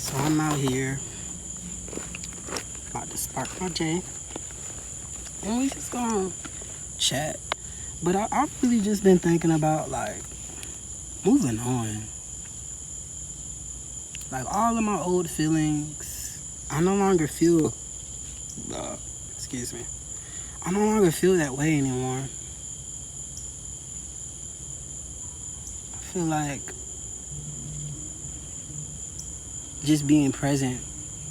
So I'm out here about to spark my J, and we just gonna chat. But I've really just been thinking about like moving on. Like all of my old feelings, I no longer feel. Excuse me. I no longer feel that way anymore. I feel like just being present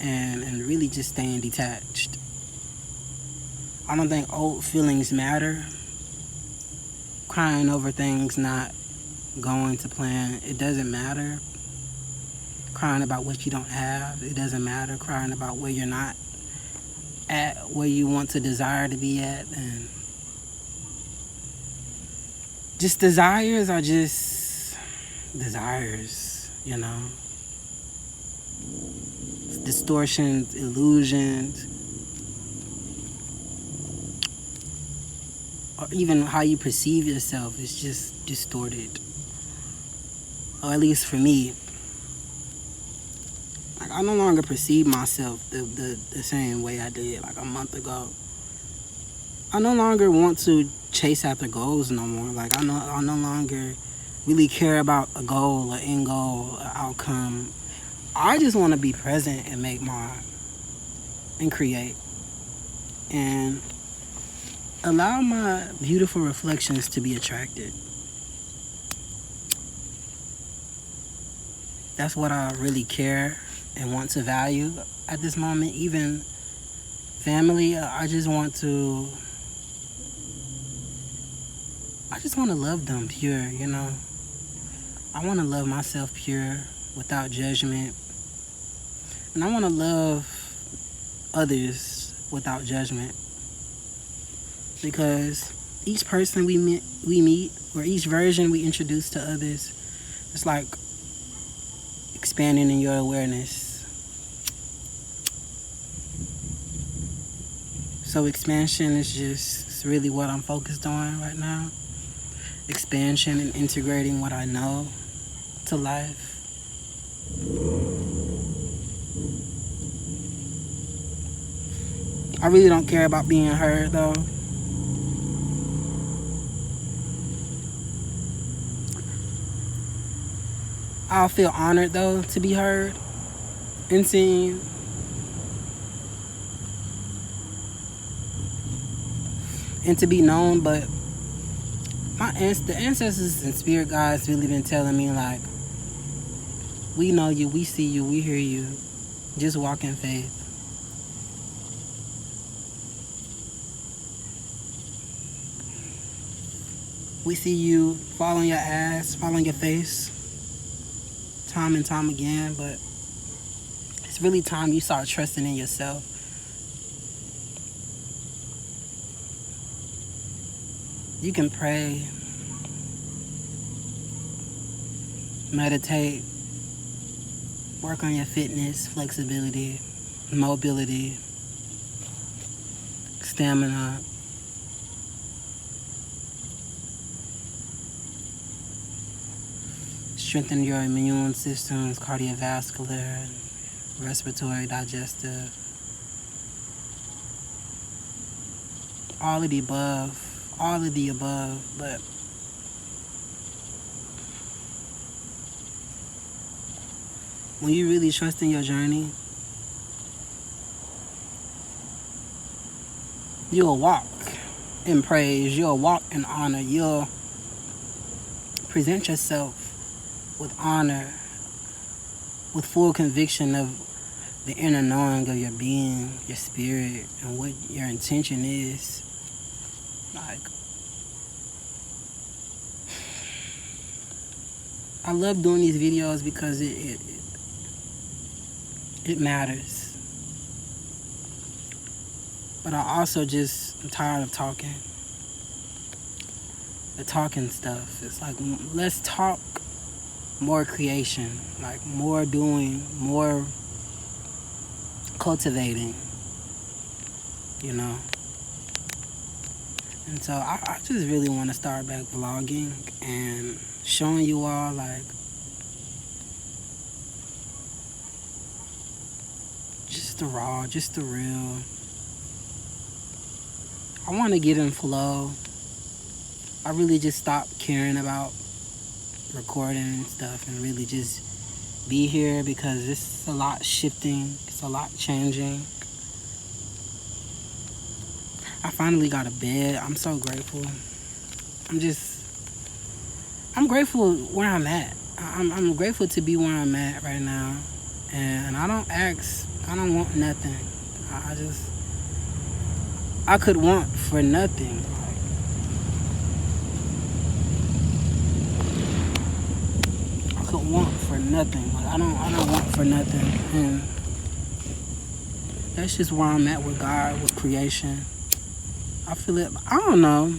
and really just staying detached. I don't think old feelings matter. Crying over things not going to plan, it doesn't matter. Crying about what you don't have, it doesn't matter. Crying about where you're not at, where you want to desire to be at, and just desires are just desires, you know. Distortions, illusions, or even how you perceive yourself is just distorted. Or at least for me, like I no longer perceive myself the same way I did like a month ago. I no longer want to chase after goals no more. Like I no longer really care about a goal, an end goal, an outcome. I just want to be present and make and create and allow my beautiful reflections to be attracted. That's what I really care and want to value at this moment. Even family, I just want to love them pure, you know. I want to love myself pure without judgment. And I want to love others without judgment. Because each person we meet, or each version we introduce to others, it's like expanding in your awareness. So expansion is just really what I'm focused on right now. Expansion and integrating what I know to life. I really don't care about being heard though. I'll feel honored though to be heard and seen. And to be known, but the ancestors and spirit guides really been telling me like, we know you, we see you, we hear you. Just walk in faith. We see you fall on your ass, fall on your face, time and time again, but it's really time you start trusting in yourself. You can pray, meditate, work on your fitness, flexibility, mobility, stamina. Strengthen your immune systems, cardiovascular, respiratory, digestive. All of the above, but when you really trust in your journey, you'll walk in praise, you'll walk in honor, you'll present yourself with honor, with full conviction of the inner knowing of your being, your spirit, and what your intention is. Like, I love doing these videos because it matters. But I also I'm tired of talking. The talking stuff. It's like, let's talk more creation. Like, more doing, more cultivating. You know? And so I just really want to start back vlogging and showing you all like just the raw, just the real. I want to get in flow. I really just stopped caring about recording and stuff and really just be here because it's a lot shifting. It's a lot changing. I finally got a bed. I'm so grateful. I'm grateful where I'm at. I'm grateful to be where I'm at right now. And I don't want nothing. I could want for nothing. I could want for nothing. Like I don't want for nothing. And that's just where I'm at with God, with creation. I feel it. I don't know.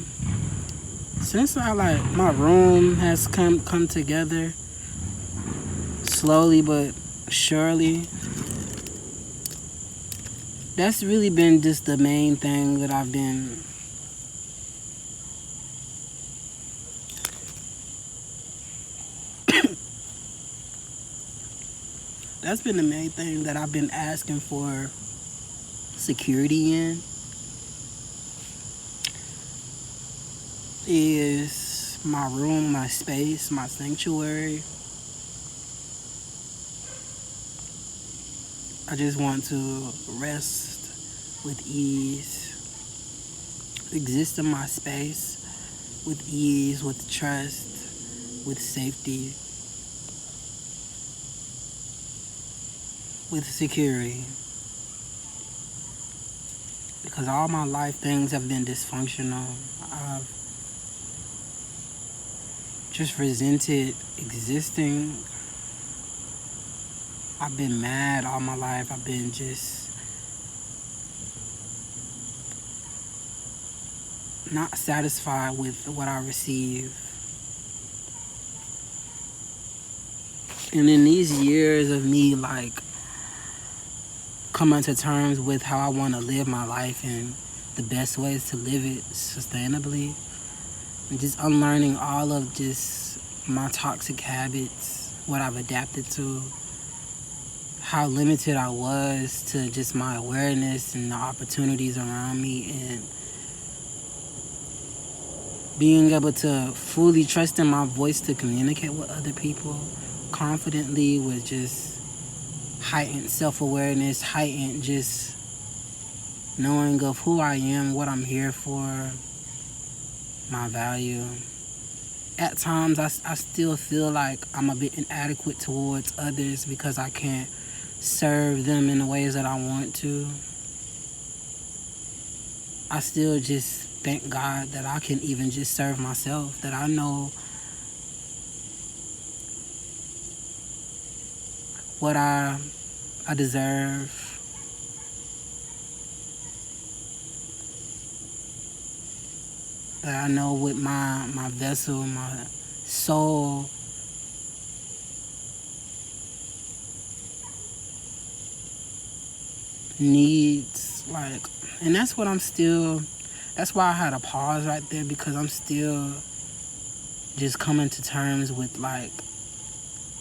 Since my room has come together slowly but surely, that's really been just the main thing that I've been that's been the main thing that I've been asking for security in, is my room, my space, my sanctuary. I just want to rest with ease, exist in my space with ease, with trust, with safety, with security. Because all my life things have been dysfunctional. I've just resented existing. I've been mad all my life. I've been just not satisfied with what I receive. And in these years of me coming to terms with how I want to live my life and the best ways to live it sustainably, and just unlearning all of just my toxic habits, what I've adapted to, how limited I was to just my awareness and the opportunities around me, and being able to fully trust in my voice to communicate with other people confidently, with just heightened self-awareness, heightened just knowing of who I am, what I'm here for, my value. At times I still feel like I'm a bit inadequate towards others because I can't serve them in the ways that I want to. I still just thank God that I can even just serve myself, that I know what I deserve. That I know what my vessel, my soul needs, and that's why I had a pause right there, because I'm still just coming to terms with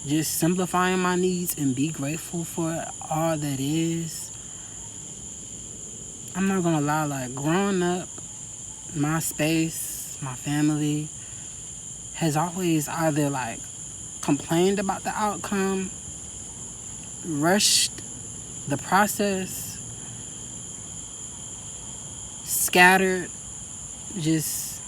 just simplifying my needs and be grateful for all that is. I'm not gonna lie, growing up, my space, my family has always either complained about the outcome, rushed the process, scattered, just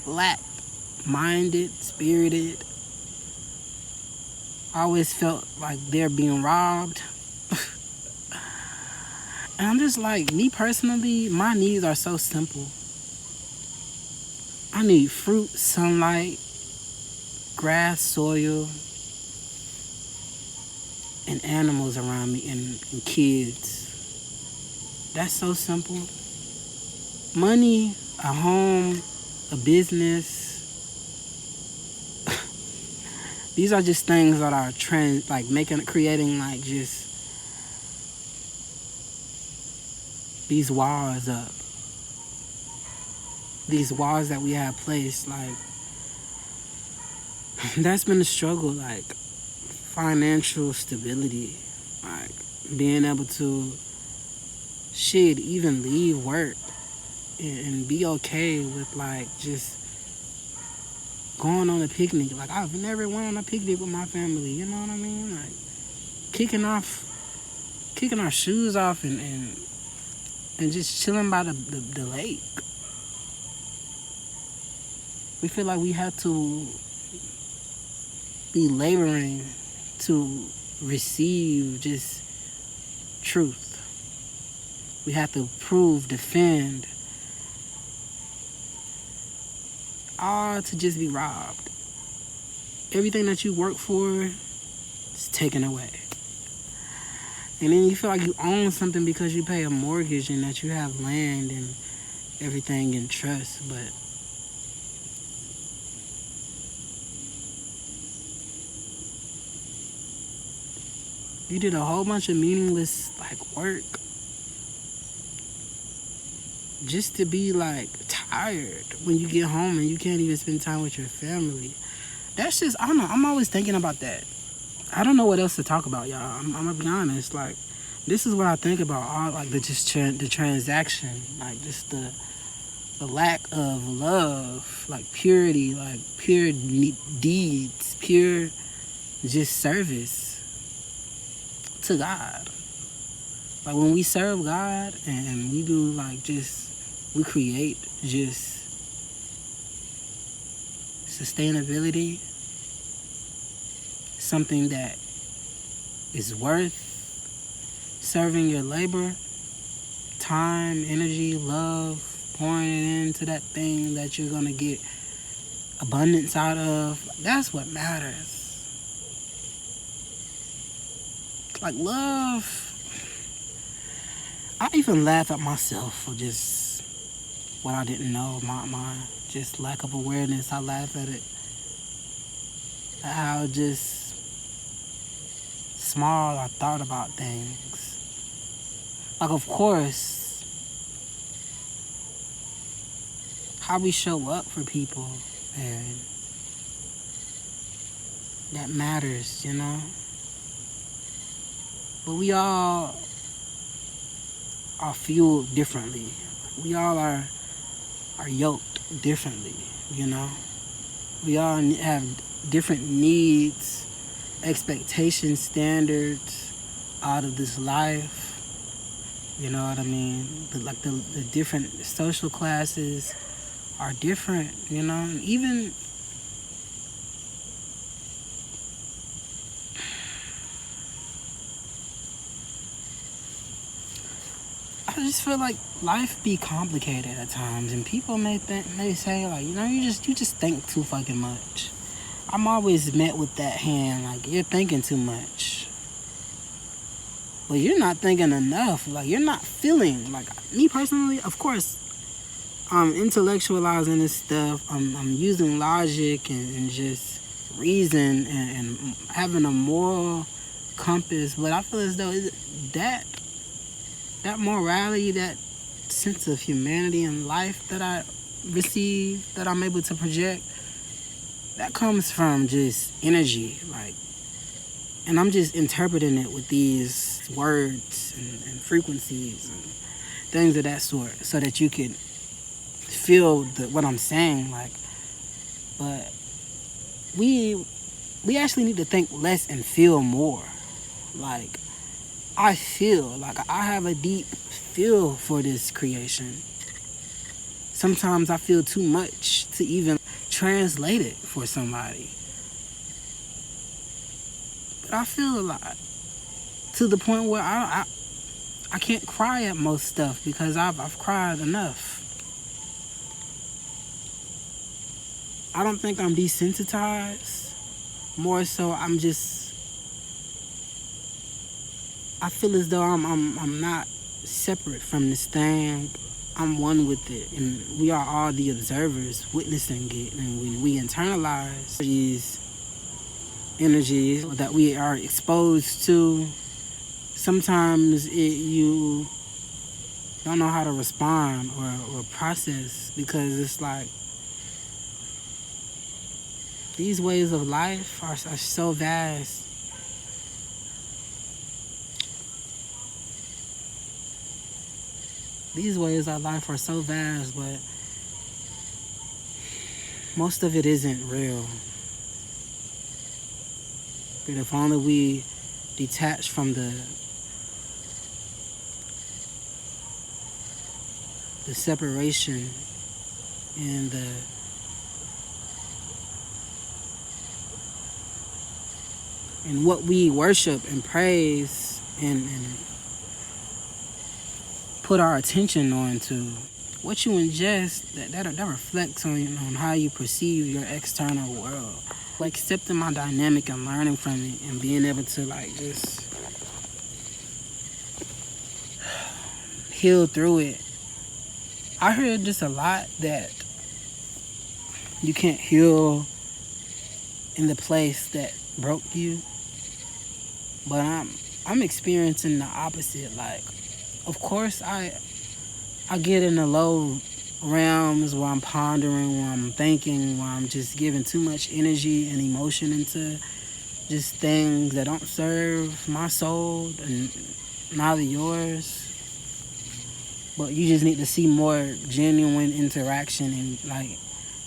lack-minded, spirited. I always felt like they're being robbed. And I'm just me personally, my needs are so simple. I need fruit, sunlight, grass, soil, and animals around me, and kids. That's so simple. Money, a home, a business. These are just things that are creating just these walls up. These walls that we have placed, that's been a struggle, financial stability, like being able to even leave work and be okay with like just going on a picnic. Like I've never went on a picnic with my family, you know what I mean? Like kicking our shoes off and just chilling by the lake. We feel like we have to be laboring to receive just truth. We have to prove, defend, all to just be robbed. Everything that you work for is taken away. And then you feel like you own something because you pay a mortgage and that you have land and everything in trust, but you did a whole bunch of meaningless like work just to be like tired when you get home and you can't even spend time with your family. That's just, I don't know, I'm always thinking about that. I don't know what else to talk about, y'all. I'm gonna be honest. Like, this is what I think about. All like the transaction, like just the lack of love, like purity, like pure deeds, pure just service to God. Like when we serve God and we do like we create just sustainability, something that is worth serving your labor, time, energy, love, pouring it into that thing that you're gonna get abundance out of. That's what matters. Like love, I even laugh at myself for just what I didn't know, my just lack of awareness. I laugh at it, at how just small I thought about things. Like, of course, how we show up for people, and that matters, you know? But we all are fueled differently. We all are yoked differently, you know? We all have different needs, expectations, standards out of this life. You know what I mean? The different social classes are different, you know? Even I just feel like life be complicated at times, and people may say like, you know, you just think too fucking much. I'm always met with that hand, like, you're thinking too much. Well, you're not thinking enough. Like, you're not feeling. Like, me personally, of course, I'm intellectualizing this stuff. I'm using logic and just reason and having a moral compass. But I feel as though that morality, that sense of humanity and life that I receive, that I'm able to project, that comes from just energy, like, and I'm just interpreting it with these words and frequencies and things of that sort, so that you can feel what I'm saying, like. But we actually need to think less and feel more. Like, I feel like I have a deep feel for this creation. Sometimes I feel too much to even translate it for somebody. But I feel a lot, to the point where I can't cry at most stuff because I've cried enough. I don't think I'm desensitized. More so, I feel as though I'm not separate from this thing. I'm one with it, and we are all the observers witnessing it, and we internalize these energies that we are exposed to. Sometimes you don't know how to respond or process, because it's like these ways of life are so vast These ways of life are so vast, but most of it isn't real. But if only we detach from the separation and what we worship and praise and put our attention on to, what you ingest, that reflects on how you perceive your external world. Like accepting my dynamic and learning from it and being able to like just heal through it. I heard just a lot that you can't heal in the place that broke you, but I'm experiencing the opposite. Like, of course I get in the low realms where I'm pondering, where I'm thinking, where I'm just giving too much energy and emotion into just things that don't serve my soul and neither yours. But you just need to see more genuine interaction and like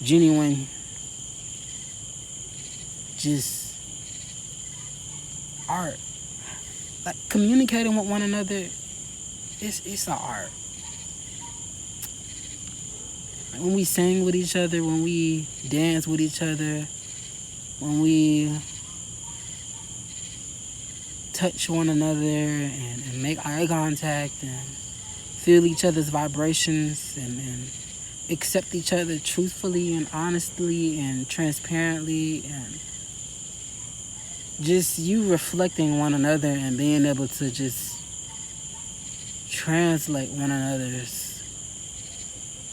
genuine just art. Like communicating with one another, it's an art. When we sing with each other, when we dance with each other, when we touch one another and make eye contact and feel each other's vibrations and accept each other truthfully and honestly and transparently, and just you reflecting one another and being able to just translate one another's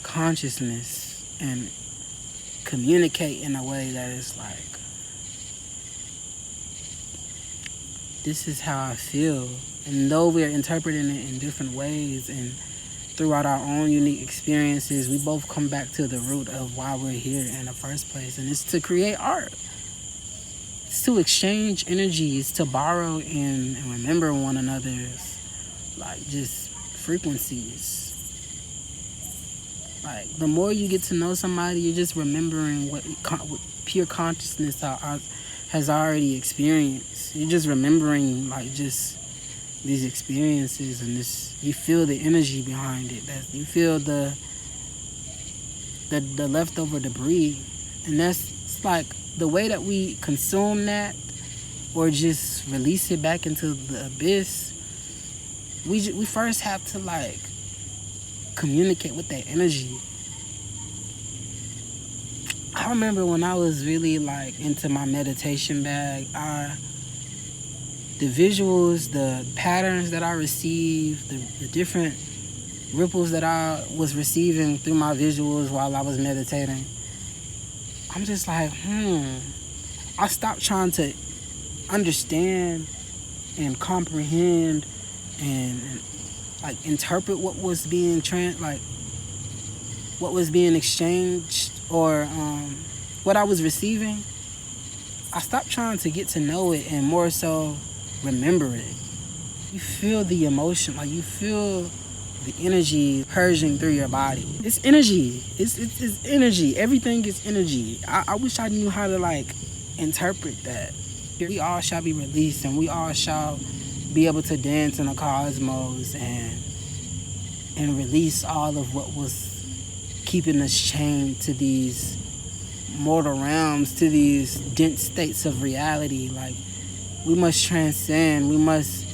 consciousness and communicate in a way that is like, this is how I feel. And though we're interpreting it in different ways and throughout our own unique experiences, we both come back to the root of why we're here in the first place, and it's to create art. It's to exchange energies, to borrow and remember one another's like just frequencies. Like, the more you get to know somebody, you're just remembering what pure consciousness has already experienced. You're just remembering, like, just these experiences, and this, you feel the energy behind it. That you feel the leftover debris, and that's like the way that we consume that, or just release it back into the abyss. We first have to like communicate with that energy. I remember when I was really like into my meditation bag, the visuals, the patterns that I received, the different ripples that I was receiving through my visuals while I was meditating, I'm just like, I stopped trying to understand and comprehend and like interpret what was being what was being exchanged, or what I was receiving. I stopped trying to get to know it and more so remember it. You feel the emotion, like you feel the energy purging through your body. It's energy. It's energy. Everything is energy. I wish I knew how to like interpret that. We all shall be released, and we all shall be able to dance in the cosmos and release all of what was keeping us chained to these mortal realms, to these dense states of reality. Like, we must transcend. We must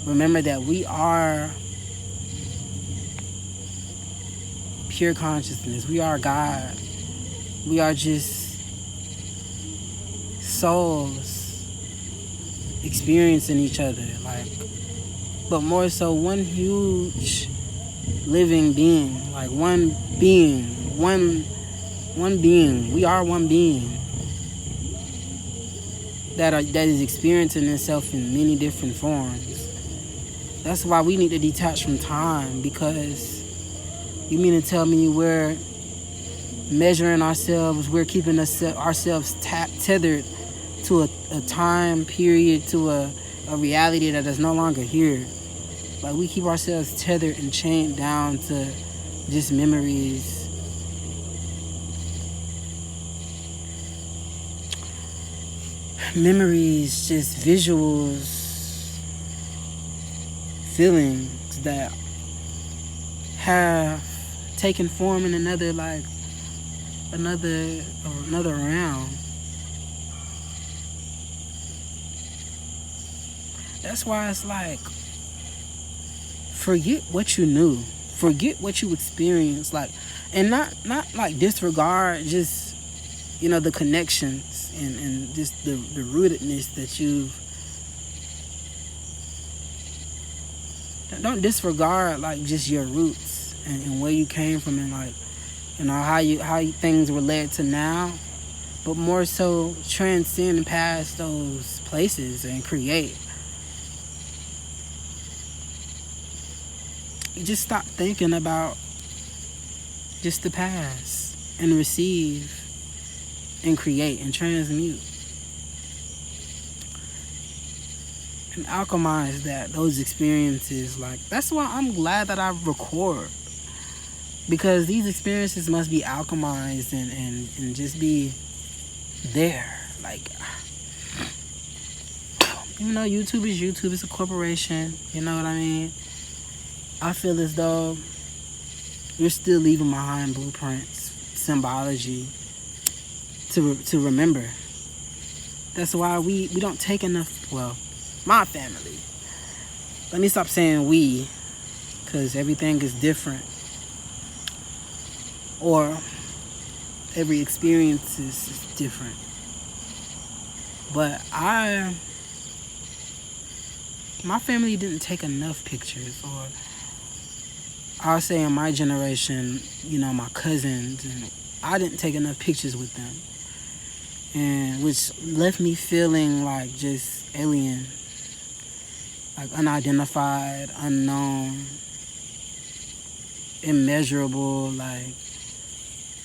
remember that we are pure consciousness. We are God. We are just souls experiencing each other, like, but more so one huge living being, like one being, one being. We are one being that is experiencing itself in many different forms. That's why we need to detach from time, because you mean to tell me we're measuring ourselves, we're keeping ourselves tethered to a time period, to a reality that is no longer here. Like, we keep ourselves tethered and chained down to just memories. Memories, just visuals, feelings that have taken form in another realm. That's why it's like, forget what you knew, forget what you experienced, like, and not like disregard just, you know, the connections and just the rootedness that you've. Don't disregard like just your roots and where you came from, and like, you know, how things were led to now, but more so transcend past those places and create. You just stop thinking about just the past and receive and create and transmute and alchemize those experiences. Like, that's why I'm glad that I record, because these experiences must be alchemized and just be there. Like, even though YouTube is YouTube, it's a corporation, you know what I mean? I feel as though you're still leaving behind blueprints, symbology to remember. That's why we don't take enough. Well, my family. Let me stop saying we, because everything is different, or every experience is different. But my family didn't take enough pictures, or I'll say in my generation, you know, my cousins, and I didn't take enough pictures with them, and which left me feeling like just alien, like unidentified, unknown, immeasurable. Like,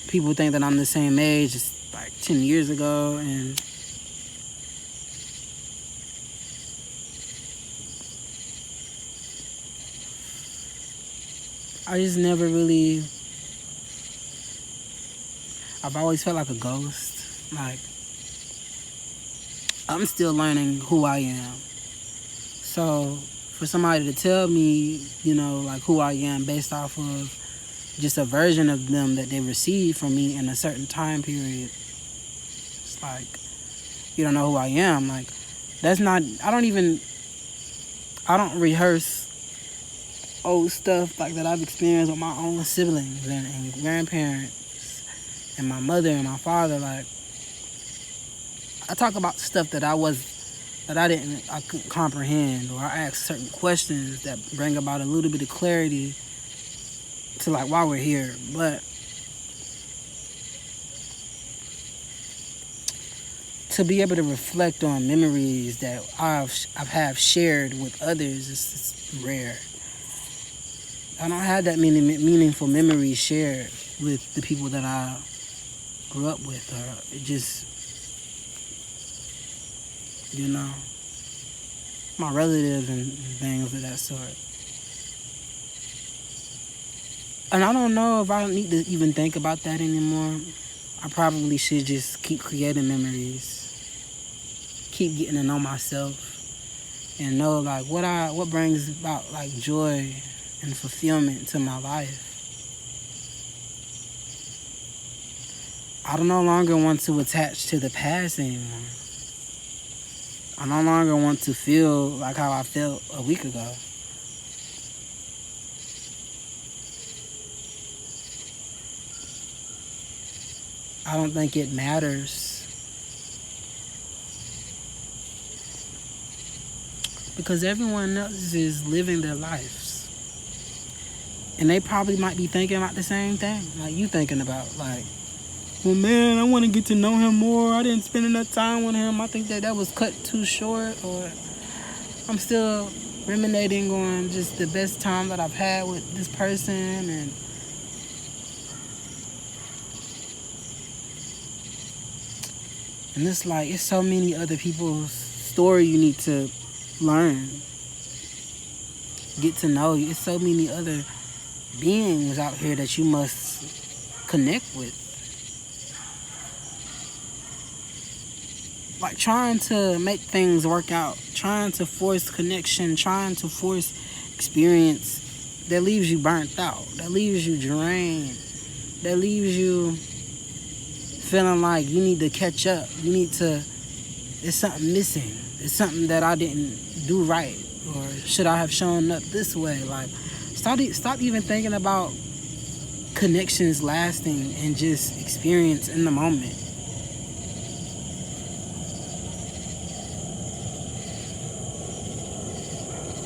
people think that I'm the same age as like 10 years ago, and I just never really. I've always felt like a ghost. Like, I'm still learning who I am. So for somebody to tell me, you know, like who I am based off of just a version of them that they received from me in a certain time period, it's like, you don't know who I am. Like, that's not. I don't rehearse old stuff like that I've experienced with my own siblings and grandparents and my mother and my father. Like, I talk about stuff that I couldn't comprehend, or I ask certain questions that bring about a little bit of clarity to like why we're here. But to be able to reflect on memories that I've shared with others, it's rare. I don't have that many meaningful memories shared with the people that I grew up with, or it just, you know, my relatives and things of that sort. And I don't know if I need to even think about that anymore. I probably should just keep creating memories, keep getting to know myself, and know like what brings about like joy and fulfillment to my life. I no longer want to attach to the past anymore. I no longer want to feel like how I felt a week ago. I don't think it matters, because everyone else is living their lives. And they probably might be thinking about the same thing like you thinking about. Like, well, man, I want to get to know him more. I didn't spend enough time with him. I think that was cut too short. Or I'm still ruminating on just the best time that I've had with this person. And it's like, it's so many other people's story you need to learn. get to know you. There's so many other beings out here that you must connect with. Like trying to make things work out, trying to force connection, trying to force experience, that leaves you burnt out, that leaves you drained, that leaves you feeling like you need to catch up. You need to, there's something missing. It's something that I didn't do right. Or should I have shown up this way? Like, stop even thinking about connections lasting and just experience in the moment.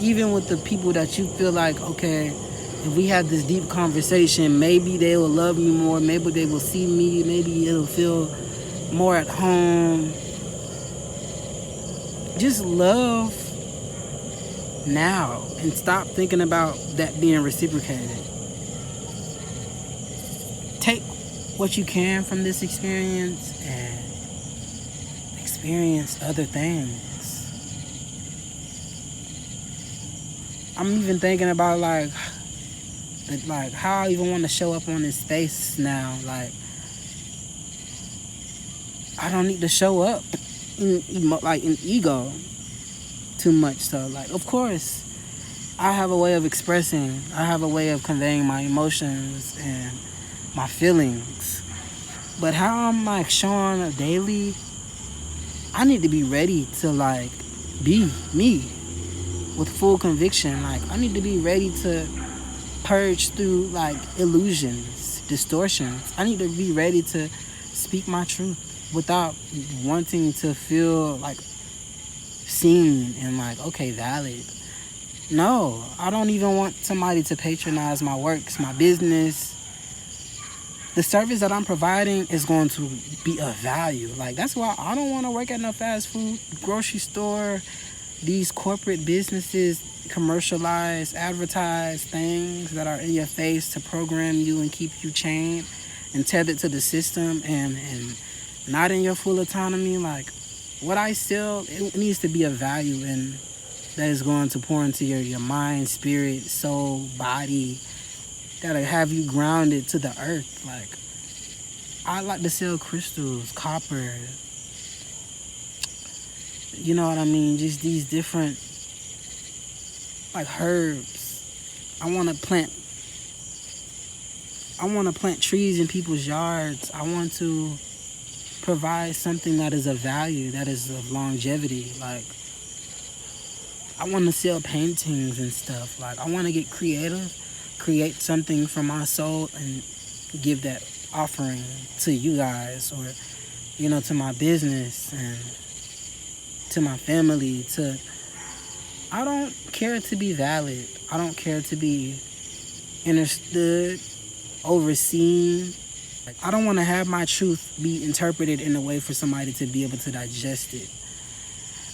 Even with the people that you feel like, okay, if we have this deep conversation, maybe they will love me more, maybe they will see me, maybe it'll feel more at home. Just love now and stop thinking about that being reciprocated. Take what you can from this experience and experience other things. I'm even thinking about like how I even want to show up on this space now. Like, I don't need to show up in ego too much. So like, of course, I have a way of expressing. I have a way of conveying my emotions and my feelings. But how I'm like showing up daily, I need to be ready to like be me with full conviction. Like, I need to be ready to purge through like illusions, distortions. I need to be ready to speak my truth without wanting to feel like seen and like, okay, valid. No, I don't even want somebody to patronize my works, my business. The service that I'm providing is going to be of value. Like, that's why I don't want to work at no fast food grocery store. These corporate businesses commercialize, advertise things that are in your face to program you and keep you chained and tethered to the system and not in your full autonomy. Like, what I sell, it needs to be of value and that is going to pour into your mind, spirit, soul, body, that'll have you grounded to the earth. Like, I like to sell crystals, copper, you know what I mean? Just these different, like, herbs. I want to plant trees in people's yards. I want to provide something that is of value, that is of longevity. Like, I want to sell paintings and stuff. Like, I want to get creative, create something from my soul and give that offering to you guys or, you know, to my business and to my family. I don't care to be valid. I don't care to be understood, overseen. Like, I don't want to have my truth be interpreted in a way for somebody to be able to digest it.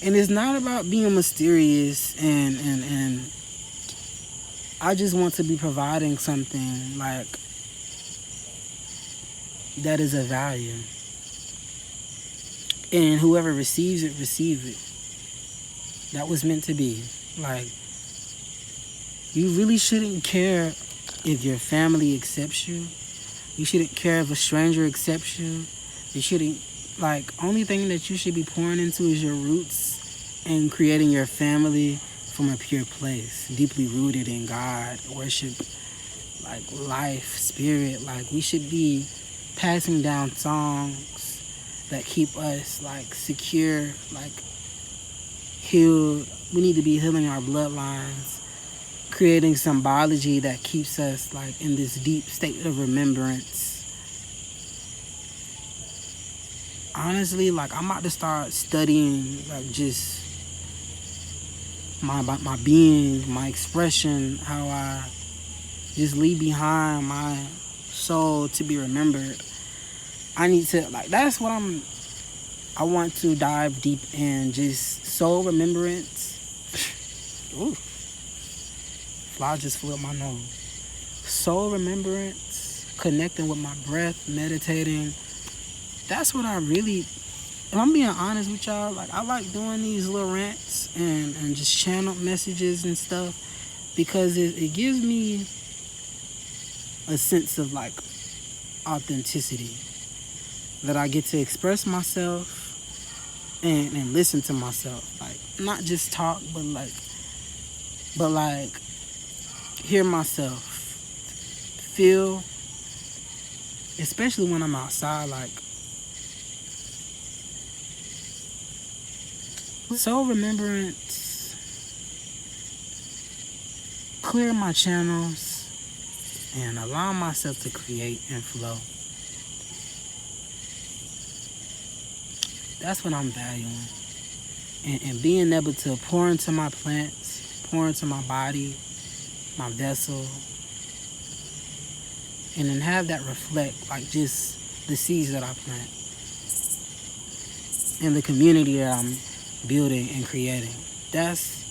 And it's not about being mysterious and I just want to be providing something like that is of value. And whoever receives it, receive it. That was meant to be. Like, you really shouldn't care if your family accepts you. You shouldn't care if a stranger accepts you. You shouldn't, like, only thing that you should be pouring into is your roots and creating your family from a pure place, deeply rooted in God, worship, like life, spirit. Like, we should be passing down songs that keep us like secure, like healed. We need to be healing our bloodlines, creating symbology that keeps us like in this deep state of remembrance. Honestly, like, I'm about to start studying like just my being, my expression, how I just leave behind my soul to be remembered. I need to, like, that's what I want to dive deep in, just soul remembrance. Ooh, fly just flew up my nose. Soul remembrance, connecting with my breath, meditating. That's what I really, if I'm being honest with y'all, like, I like doing these little rants and just channel messages and stuff. because it gives me a sense of like authenticity, that I get to express myself and listen to myself, like not just talk, but like hear myself, feel, especially when I'm outside, like soul remembrance, clear my channels, and allow myself to create and flow. That's what I'm valuing. And being able to pour into my plants, pour into my body, my vessel, and then have that reflect like just the seeds that I plant and the community that I'm building and creating. That's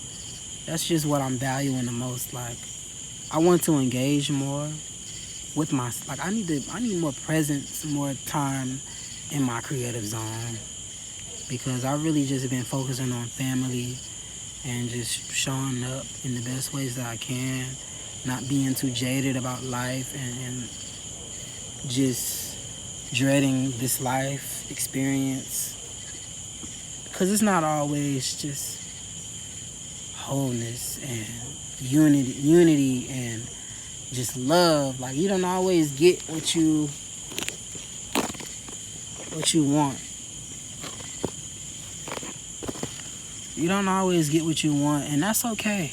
just what I'm valuing the most. Like, I want to engage more with my, like, I need more presence, more time in my creative zone, because I really just been focusing on family and just showing up in the best ways that I can, not being too jaded about life and just dreading this life experience, because it's not always just wholeness and unity and just love. Like, you don't always get what you want. You don't always get what you want, and that's okay.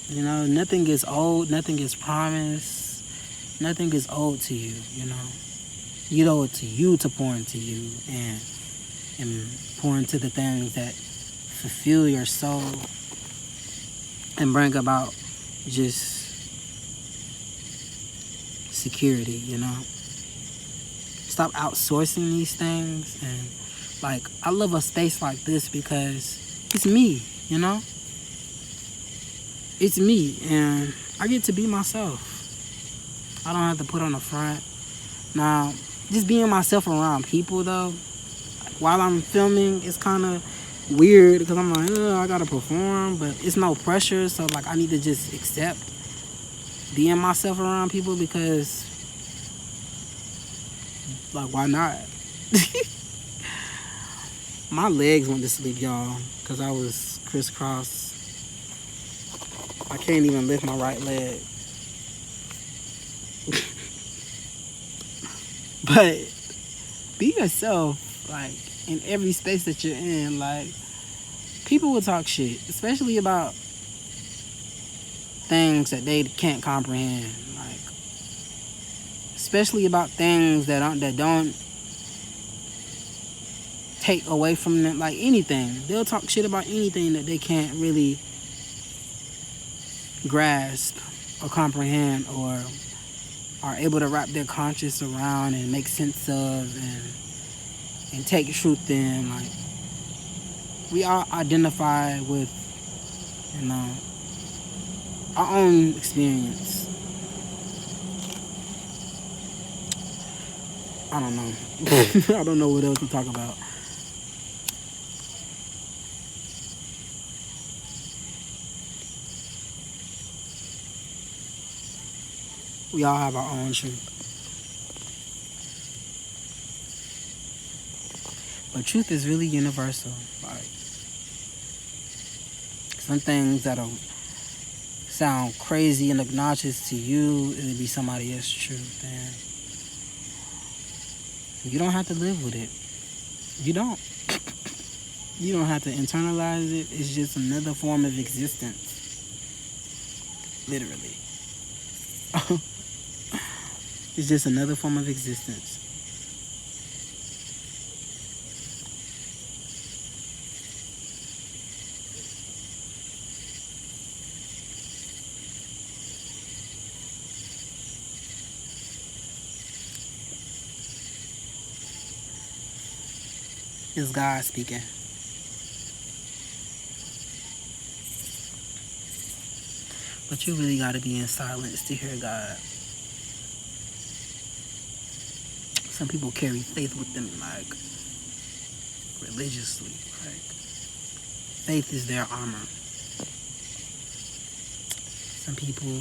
You know, nothing gets old, nothing gets promised, nothing gets owed to you, you know. You owe it to you to pour into you and pour into the things that fulfill your soul and bring about just security, you know. Stop outsourcing these things. And like, I love a space like this because it's me, you know. It's me, and I get to be myself. I don't have to put on a front. Now, just being myself around people though, while I'm filming, it's kind of weird because I'm like, I gotta perform, but it's no pressure. So like, I need to just accept being myself around people, because like, why not? My legs went to sleep, y'all, because I was crisscross. I can't even lift my right leg. But be yourself, like, in every space that you're in. Like, people will talk shit, especially about things that they can't comprehend. Like, especially about things that don't take away from them, like anything. They'll talk shit about anything that they can't really grasp or comprehend or are able to wrap their conscience around and make sense of and take truth in. Like, we all identify with, you know, our own experience. I don't know. I don't know what else to talk about. We all have our own truth. But truth is really universal. Like, some things that'll sound crazy and obnoxious to you, it'll be somebody else's truth. And you don't have to live with it. You don't. You don't have to internalize it. It's just another form of existence. Literally. It's just another form of existence. It's God speaking. But you really gotta be in silence to hear God. Some people carry faith with them, like, religiously. Like, faith is their armor. some people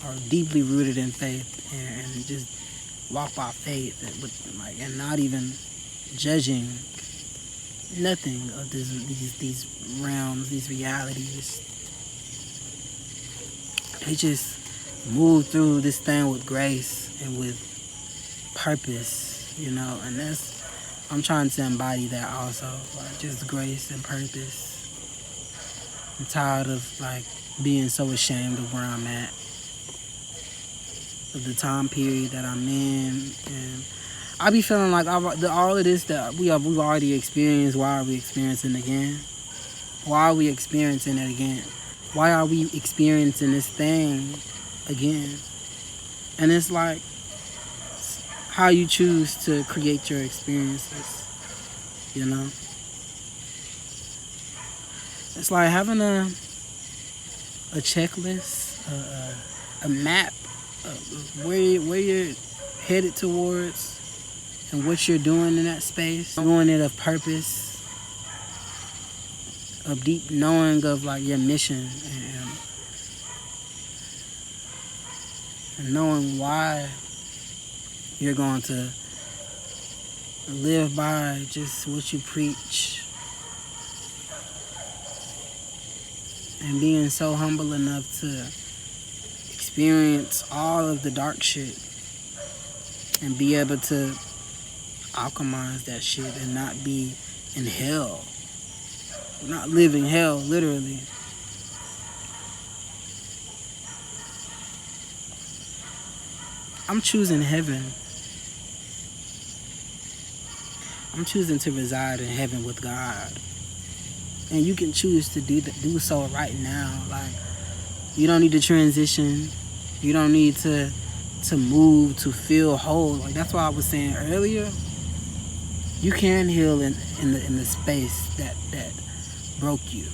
are deeply rooted in faith and just walk by faith and not even judging nothing of these realms, these realities. They just move through this thing with grace and with purpose, and I'm trying to embody that also, like just grace and purpose. I'm tired of being so ashamed of where I'm at, of the time period that I'm in, and I be feeling like all of this that we've already experienced. Why are we experiencing it again? Why are we experiencing it again? Why are we experiencing this thing again? And it's like how you choose to create your experiences, It's like having a checklist, a map of where you're headed towards and what you're doing in that space. Doing it of purpose, of deep knowing of your mission, and knowing why you're going to live by just what you preach, and being so humble enough to experience all of the dark shit and be able to alchemize that shit and not be in hell, not living hell literally. I'm choosing heaven. I'm choosing to reside in heaven with God. And you can choose to do so right now. You don't need to transition. You don't need to move to feel whole. That's why I was saying earlier, you can heal in the space that broke you.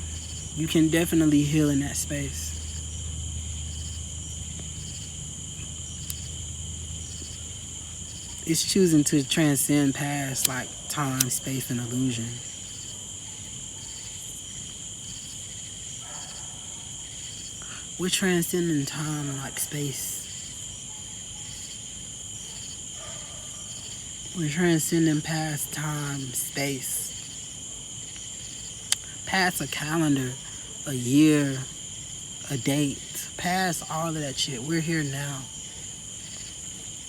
You can definitely heal in that space. It's choosing to transcend past time, space, and illusion. We're transcending time and space. We're transcending past time, space, past a calendar, a year, a date, past all of that shit. We're here now.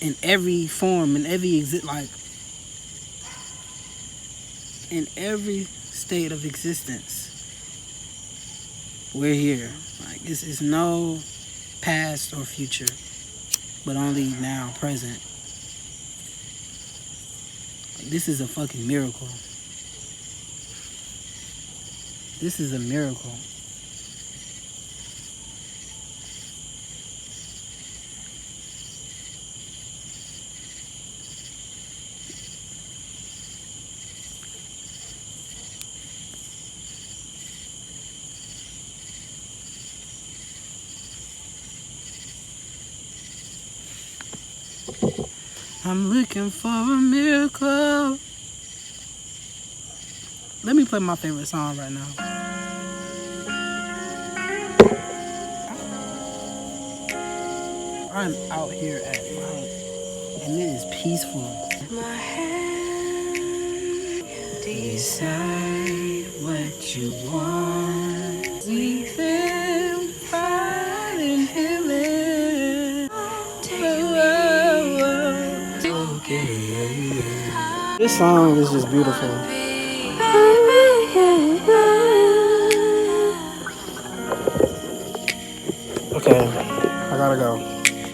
In every form, in every in every state of existence, we're here. This is no past or future, but only now, present. This is a fucking miracle. This is a miracle. I'm looking for a miracle. Let me play my favorite song right now. I'm out here at night, and it is peaceful. My hand, decide what you want. We feel fine and healing. Okay. This song is just beautiful. Okay, I gotta go.